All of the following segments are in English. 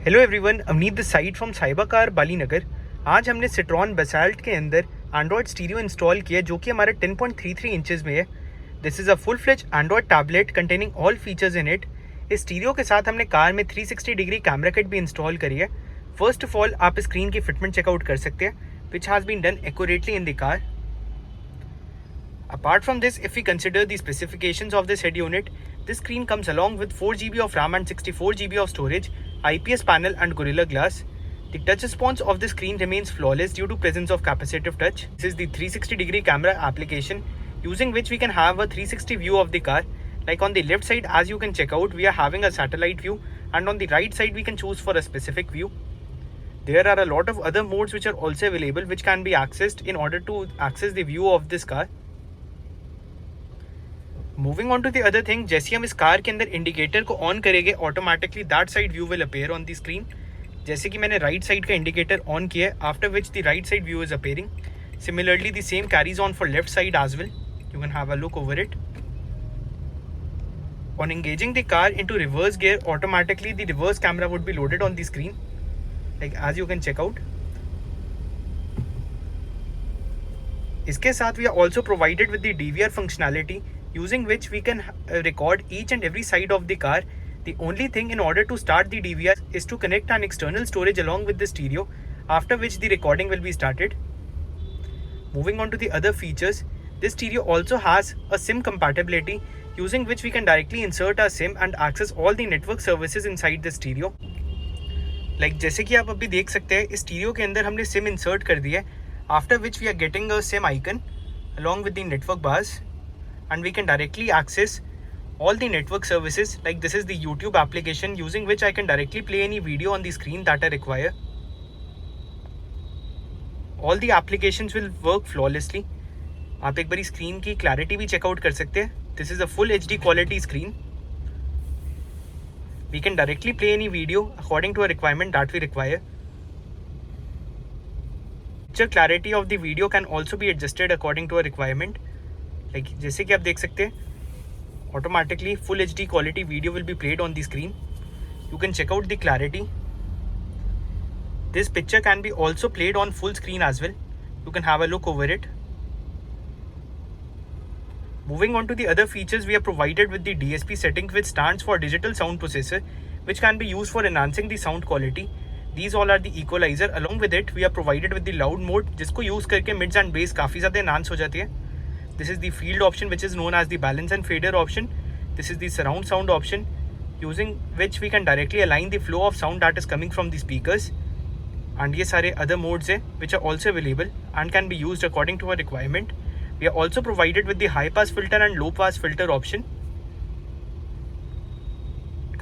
Hello everyone, Avneet the side from cyber car Bali Nagar. आज हमने citron basalt के अंदर एंड्रॉयड स्टीरियो इंस्टॉल किया जो कि हमारे 10.33 इंचेस में है। This is a full fledge android tablet containing all features in it. इस स्टीरियो के साथ हमने कार में 360 डिग्री कैमरा किट भी इंस्टॉल करी है। फर्स्ट ऑफ ऑल आप स्क्रीन की फिटमेंट चेकआउट कर सकते हैं which has been done accurately in the car. Apart from this, if we consider the specifications of this head unit, this screen comes along with 4GB of RAM and 64GB of storage, IPS panel and Gorilla Glass. The touch response of the screen remains flawless due to presence of capacitive touch. This is the 360 degree camera application using which we can have a 360 view of the car. Like on the left side, as you can check out, we are having a satellite view, and on the right side we can choose for a specific view. There are a lot of other modes which are also available which can be accessed in order to access the view of this car. Moving on to the other thing, जैसे हम इस car के अंदर indicator को on करेंगे automatically that side view will appear on the screen. जैसे कि मैंने राइट साइड का इंडिकेटर ऑन किया, after which the right side view is appearing. Similarly the same carries on for left side as well. You can have a look over it. On engaging the car into reverse gear, automatically the reverse camera would be loaded on the screen like as you can check out. इसके साथ we are also provided with the DVR functionality using which we can record each and every side of the car. The only thing in order to start the DVR is to connect an external storage along with the stereo, after which the recording will be started. Moving on to the other features, this stereo also has a SIM compatibility using which we can directly insert our SIM and access all the network services inside the stereo. Like जैसे कि आप अभी देख सकते हैं इस stereo के अंदर हमने SIM insert कर दिया है, after which we are getting a SIM icon along with the network bars. And we can directly access all the network services. Like this is the YouTube application using which I can directly play any video on the screen that I require. All the applications will work flawlessly. आप एक बारी screen की clarity भी checkout कर सकते हैं। This is a full HD quality screen. We can directly play any video according to a requirement that we require. Picture clarity of the video can also be adjusted according to a requirement. Like जैसे कि आप देख सकते हैं automatically full HD quality video will be played on the screen. You can check out the clarity. This picture can be also played on full screen as well. You can have a look over it. Moving on to the other features, we are provided with the DSP setting which stands for Digital Sound Processor, which can be used for enhancing the sound quality. These all are the equalizer. Along with it, we are provided with the loud mode जिसको use करके mids and bass काफ़ी ज़्यादा enhance हो जाती है। This is the field option which is known as the balance and fader option. This is the surround sound option using which we can directly align the flow of sound that is coming from the speakers. And ये सारे other modes हैं which are also available and can be used according to our requirement. We are also provided with the high pass filter and low pass filter option.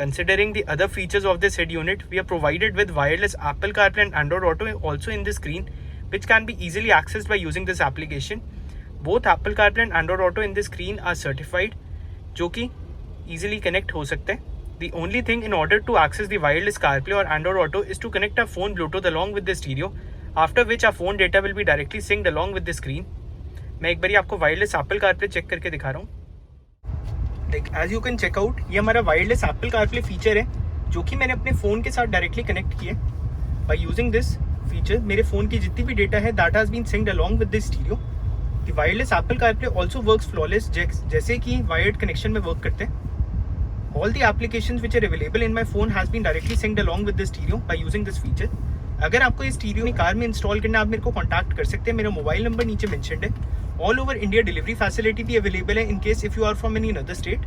Considering the other features of this head unit, we are provided with wireless Apple CarPlay and Android Auto also in the screen, which can be easily accessed by using this application. Both Apple CarPlay and Android Auto in this screen are certified, जो कि easily connect हो सकते हैं। The only thing in order to access the wireless CarPlay or Android Auto is to connect our phone Bluetooth along with the stereo, after which our phone data will be directly synced along with the screen. मैं एक बारी आपको wireless Apple CarPlay check करके दिखा रहा हूँ। Like as you can check out, ये हमारा wireless Apple CarPlay फीचर है जो कि मैंने अपने फ़ोन के साथ डायरेक्टली कनेक्ट किया है। By using this feature, मेरे फ़ोन की जितनी भी डेटा है that has been synced along with the stereo. The wireless Apple CarPlay also works flawless जैसे कि wired connection में work करते हैं। All the applications which are available in my phone has been directly synced along with the stereo by using this feature. अगर आपको ये stereo अपनी car में इंस्टॉल करना है आप मेरे को कॉन्टैक्ट कर सकते हैं। मेरा मोबाइल नंबर नीचे मेंशन्ड है। All over India delivery facility भी अवेलेबल है in case if you are from any other state.